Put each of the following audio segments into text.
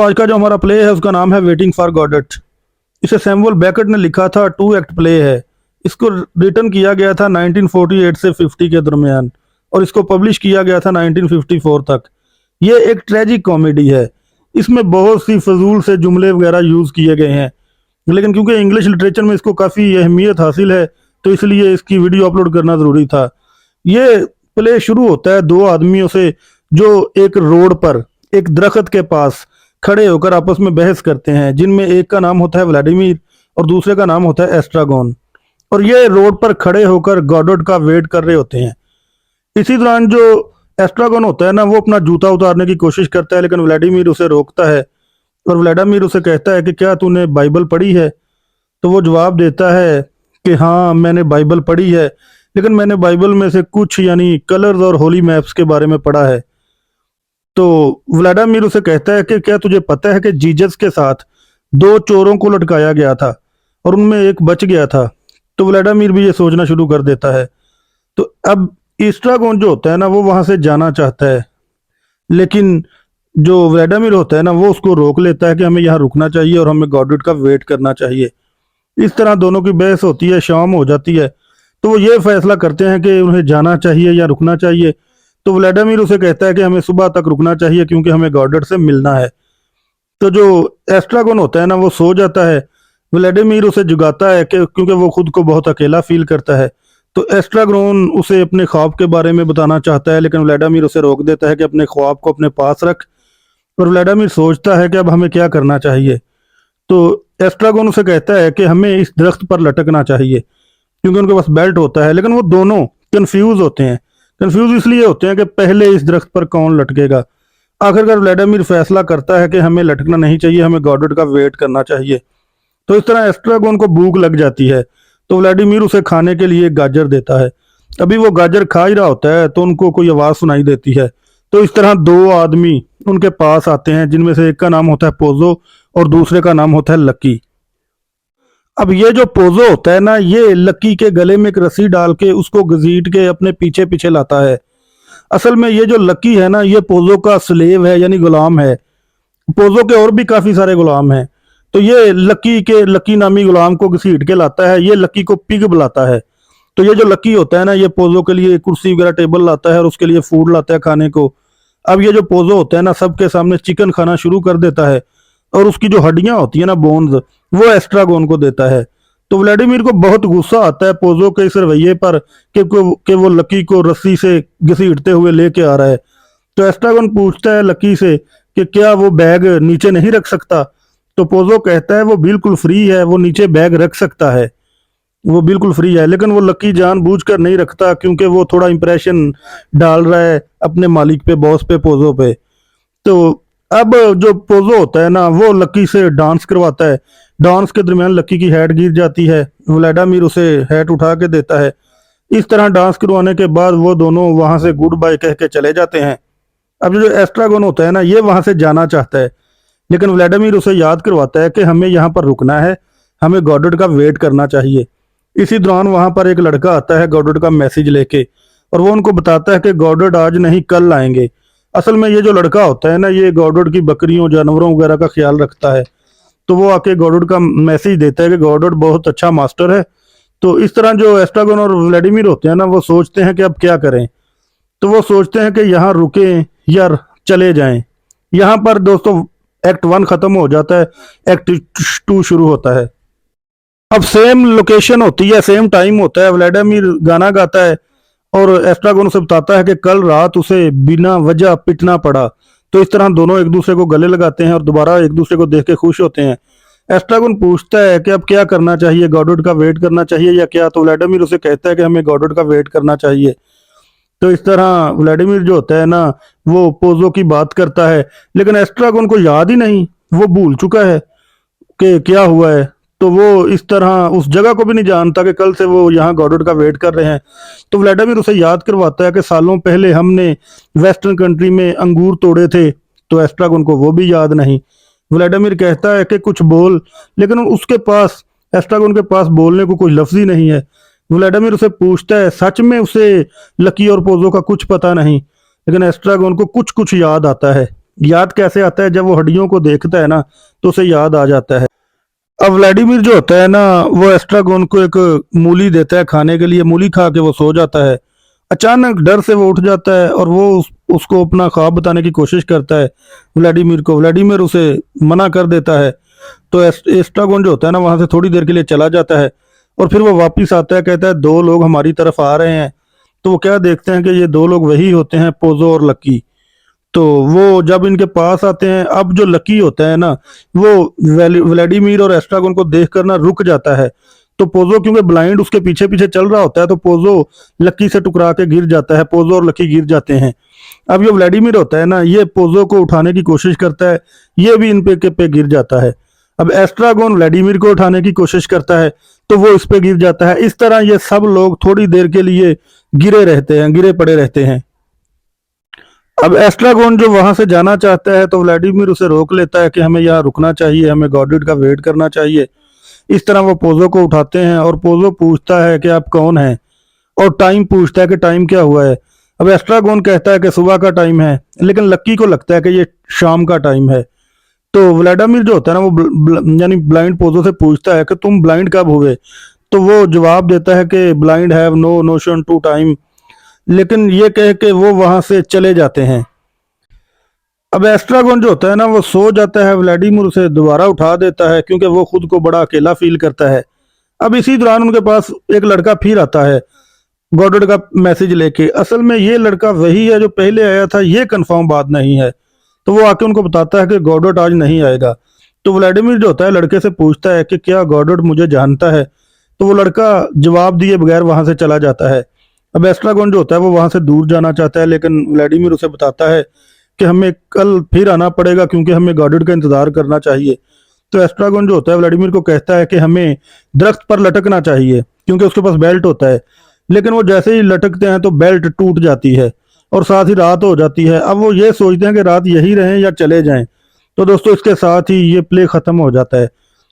आज का जो हमारा प्ले है उसका नाम है वेटिंग फॉर गॉडट। इसे सैमुअल बेकेट ने लिखा था। 2 एक्ट प्ले है। इसको रिटर्न किया गया था 1948 से 50 के दरमियान और इसको पब्लिश किया गया था 1954 तक। ये एक ट्रेजिक कॉमेडी है। इसमें बहुत सी फजूल से जुमले वगैरह यूज़ किए गए हैं, लेकिन क्योंकि इंग्लिश लिटरेचर में इसको काफ़ी अहमियत हासिल है तो इसलिए इसकी वीडियो अपलोड करना ज़रूरी था। ये प्ले शुरू होता है 2 आदमियों से जो एक रोड पर एक दरख्त के पास खड़े होकर आपस में बहस करते हैं, जिनमें एक का नाम होता है व्लादिमीर और दूसरे का नाम होता है एस्ट्रागोन। और ये रोड पर खड़े होकर गॉडट का वेट कर रहे होते हैं। इसी दौरान जो एस्ट्रागोन होता है ना, वो अपना जूता उतारने की कोशिश करता है, लेकिन व्लादिमीर उसे रोकता है और व्लादिमीर उसे कहता है कि क्या तूने बाइबल पढ़ी है? तो वो जवाब देता है कि हाँ, मैंने बाइबल पढ़ी है, लेकिन मैंने बाइबल में से कुछ यानी कलर्स और होली मैप्स के बारे में पढ़ा है। तो व्लादिमीर उसे कहता है कि क्या तुझे पता है कि जीसस के साथ 2 चोरों को लटकाया गया था और उनमें एक बच गया था। तो व्लादिमीर भी ये सोचना शुरू कर देता है। तो अब एस्ट्रागोन जो होता है ना, वो वहां से जाना चाहता है, लेकिन जो व्लादिमीर होता है ना, वो उसको रोक लेता है कि हमें यहाँ रुकना चाहिए और हमें गॉडट का वेट करना चाहिए। इस तरह दोनों की बहस होती है, शाम हो जाती है, तो वो ये फैसला करते हैं कि उन्हें जाना चाहिए या रुकना चाहिए। तो व्लादिमीर उसे कहता है कि हमें सुबह तक रुकना चाहिए क्योंकि हमें गॉडट से मिलना है। तो जो एस्ट्रागोन होता है ना, वो सो जाता है। व्लादिमीर उसे जगाता है कि क्योंकि वो खुद को बहुत अकेला फील करता है। तो एस्ट्रागोन उसे अपने ख्वाब के बारे में बताना चाहता है, लेकिन व्लादिमीर उसे रोक देता है कि अपने ख्वाब को अपने पास रख। और व्लादिमीर सोचता है कि अब हमें क्या करना चाहिए। तो एस्ट्रागोन उसे कहता है कि हमें इस दरख्त पर लटकना चाहिए क्योंकि उनके पास बेल्ट होता है, लेकिन वो दोनों कंफ्यूज होते हैं। कंफ्यूज इसलिए होते हैं कि पहले इस दरख्त पर कौन लटकेगा। आखिरकार व्लादिमीर फैसला करता है कि हमें लटकना नहीं चाहिए, हमें गॉडट का वेट करना चाहिए। तो इस तरह एस्ट्रागोन को भूख लग जाती है, तो व्लादिमीर उसे खाने के लिए एक गाजर देता है। अभी वो गाजर खा ही रहा होता है तो उनको कोई आवाज़ सुनाई देती है। तो इस तरह 2 आदमी उनके पास आते हैं, जिनमें से एक का नाम होता है पोजो और दूसरे का नाम होता है लकी। अब ये जो पोजो होता है ना, ये लकी के गले में एक रस्सी डाल के उसको घसीट के अपने पीछे पीछे लाता है। असल में ये जो लकी है ना, ये पोजो का स्लेव है यानी गुलाम है। पोजो के और भी काफी सारे गुलाम हैं। तो ये लकी नामी गुलाम को घसीट के लाता है। ये लकी को पिग बुलाता है। तो ये जो लकी होता है ना, ये पोजो के लिए कुर्सी वगैरह टेबल लाता है और उसके लिए फूड लाता है खाने को। अब ये जो पोजो होता है ना, सबके सामने चिकन खाना शुरू कर देता है और उसकी जो हड्डियां होती है ना, बोन्स, वो एस्ट्रागोन को देता है। तो व्लादिमीर को बहुत गुस्सा आता है पोजो के इस रवैये पर कि वो लकी को रस्सी से घसीटते हुए लेके आ रहा है। तो एस्ट्रागोन पूछता है लकी से कि क्या वो बैग नीचे नहीं रख सकता। तो पोजो कहता है वो बिल्कुल फ्री है, वो नीचे बैग रख सकता है, वो बिल्कुल फ्री है। लेकिन वो लकी जानबूझकर नहीं रखता क्योंकि वो थोड़ा इंप्रेशन डाल रहा है अपने मालिक पे, बॉस पे, पोजो पे। तो अब जो पोजो होता है ना, वो लकी से डांस करवाता है। डांस के दरमियान लकी की हैट गिर जाती है। व्लादिमीर उसे हैट उठा के देता है। इस तरह डांस करवाने के बाद वो दोनों वहां से गुड बाय कह के चले जाते हैं। अब जो एस्ट्रागोन होता है ना, ये वहां से जाना चाहता है, लेकिन व्लादिमीर उसे याद करवाता है कि हमें यहाँ पर रुकना है, हमें गॉडट का वेट करना चाहिए। इसी दौरान वहां पर एक लड़का आता है गॉडट का मैसेज लेके और वो उनको बताता है कि गॉडट आज नहीं कल आएंगे। असल में ये जो लड़का होता है ना, ये गॉडट की बकरियों जानवरों वगैरह का ख्याल रखता है। तो वो आके गॉडट का मैसेज देता है कि गॉडट बहुत अच्छा मास्टर है। तो इस तरह जो एस्ट्रागोन और व्लादिमीर होते हैं ना, वो सोचते हैं कि अब क्या करें। तो वो सोचते हैं कि यहाँ रुकें या चले जाएं। यहाँ पर दोस्तों एक्ट 1 खत्म हो जाता है, एक्ट 2 शुरू होता है। अब सेम लोकेशन होती है, सेम टाइम होता है। व्लादिमीर गाना गाता है और एस्ट्रागोन उसे बताता है कि कल रात उसे बिना वजह पिटना पड़ा। तो इस तरह दोनों एक दूसरे को गले लगाते हैं और दोबारा एक दूसरे को देख के खुश होते हैं। एस्ट्रागोन पूछता है कि अब क्या करना चाहिए, गॉडट का वेट करना चाहिए या क्या? तो व्लादिमीर उसे कहता है कि हमें गॉडट का वेट करना चाहिए। तो इस तरह व्लादिमीर जो होता है ना, वो पोजो की बात करता है, लेकिन एस्ट्रागोन को याद ही नहीं, वो भूल चुका है कि क्या हुआ है। तो वो इस तरह उस जगह को भी नहीं जानता कि कल से वो यहाँ गॉडट का वेट कर रहे हैं। तो व्लादिमीर उसे याद करवाता है कि सालों पहले हमने वेस्टर्न कंट्री में अंगूर तोड़े थे। तो एस्ट्रागोन को वो भी याद नहीं। व्लादिमीर कहता है कि कुछ बोल, लेकिन उसके पास, एस्ट्रागोन के पास बोलने को कोई लफ्ज ही नहीं है। व्लादिमीर उसे पूछता है, सच में उसे लकी और पोजो का कुछ पता नहीं, लेकिन एस्ट्रागोन को कुछ कुछ याद आता है। याद कैसे आता है, जब वो हड्डियों को देखता है ना तो उसे याद आ जाता है। अब व्लादिमीर जो होता है ना, वो एस्ट्रागोन को एक मूली देता है खाने के लिए। मूली खा के वो सो जाता है। अचानक डर से वो उठ जाता है और वो उसको अपना ख्वाब बताने की कोशिश करता है व्लादिमीर को। व्लादिमीर उसे मना कर देता है। तो एस्ट्रागोन जो होता है ना, वहां से थोड़ी देर के लिए चला जाता है और फिर वो वापिस आता है, कहता है दो लोग हमारी तरफ आ रहे हैं। तो वो क्या देखते हैं कि ये दो लोग वही होते हैं, पोजो और लकी। तो वो जब इनके पास आते हैं, अब जो लकी होता है ना, वो व्लादिमीर और एस्ट्रागोन को देखकर ना रुक जाता है। तो पोजो क्योंकि ब्लाइंड उसके पीछे पीछे चल रहा होता है, तो पोजो लकी से टकरा के गिर जाता है। पोजो और लकी गिर जाते हैं। अब ये व्लादिमीर होता है ना, ये पोजो को उठाने की कोशिश करता है, ये भी इन पे गिर जाता है। अब एस्ट्रागोन व्लादिमीर को उठाने की कोशिश करता है, तो वो इस पे गिर जाता है। इस तरह ये सब लोग थोड़ी देर के लिए गिरे पड़े रहते हैं। अब एस्ट्रागोन जो वहां से जाना चाहता है, तो व्लादिमीर उसे रोक लेता है कि हमें यहाँ रुकना चाहिए, हमें गॉडेट का वेट करना चाहिए। इस तरह वो पोजो को उठाते हैं और पोजो पूछता है कि आप कौन हैं, और टाइम पूछता है कि टाइम क्या हुआ है। अब एस्ट्रागोन कहता है कि सुबह का टाइम है, लेकिन लक्की को लगता है कि ये शाम का टाइम है। तो व्लादिमीर जो होता है ना, वो यानी ब्लाइंड पोजो से पूछता है कि तुम ब्लाइंड कब हुए। तो वो जवाब देता है कि blind have no notion to time, लेकिन ये कह के वो वहां से चले जाते हैं। अब एस्ट्रागोन जो होता है ना, वो सो जाता है। व्लादिमीर उसे दोबारा उठा देता है क्योंकि वो खुद को बड़ा अकेला फील करता है। अब इसी दौरान उनके पास एक लड़का फिर आता है गॉडेट का मैसेज लेके। असल में ये लड़का वही है जो पहले आया था, ये कंफर्म बात नहीं है। तो वो आके उनको बताता है कि गॉडेट आज नहीं आएगा। तो व्लादिमीर जो होता है लड़के से पूछता है कि क्या गॉडेट मुझे जानता है। तो वो लड़का जवाब दिए बगैर वहां से चला जाता है। अब एस्ट्रागोन जो होता है वो वहां से दूर जाना चाहता है, लेकिन व्लादिमीर उसे बताता है कि हमें कल फिर आना पड़ेगा क्योंकि हमें गॉडेट का इंतजार करना चाहिए। तो एस्ट्रागोन जो होता है व्लादिमीर को कहता है कि हमें दरख्त पर लटकना चाहिए क्योंकि उसके पास बेल्ट होता है। लेकिन वो जैसे ही लटकते हैं तो बेल्ट टूट जाती है और साथ ही रात हो जाती है। अब वो ये सोचते हैं कि रात यही रहें या चले जाएं। तो दोस्तों इसके साथ ही ये प्ले खत्म हो जाता है।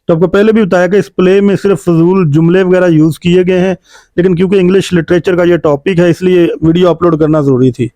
तो आपको पहले भी बताया कि इस प्ले में सिर्फ फजूल जुमले वगैरह यूज किए गए हैं, लेकिन क्योंकि इंग्लिश लिटरेचर का ये टॉपिक है इसलिए वीडियो अपलोड करना जरूरी थी।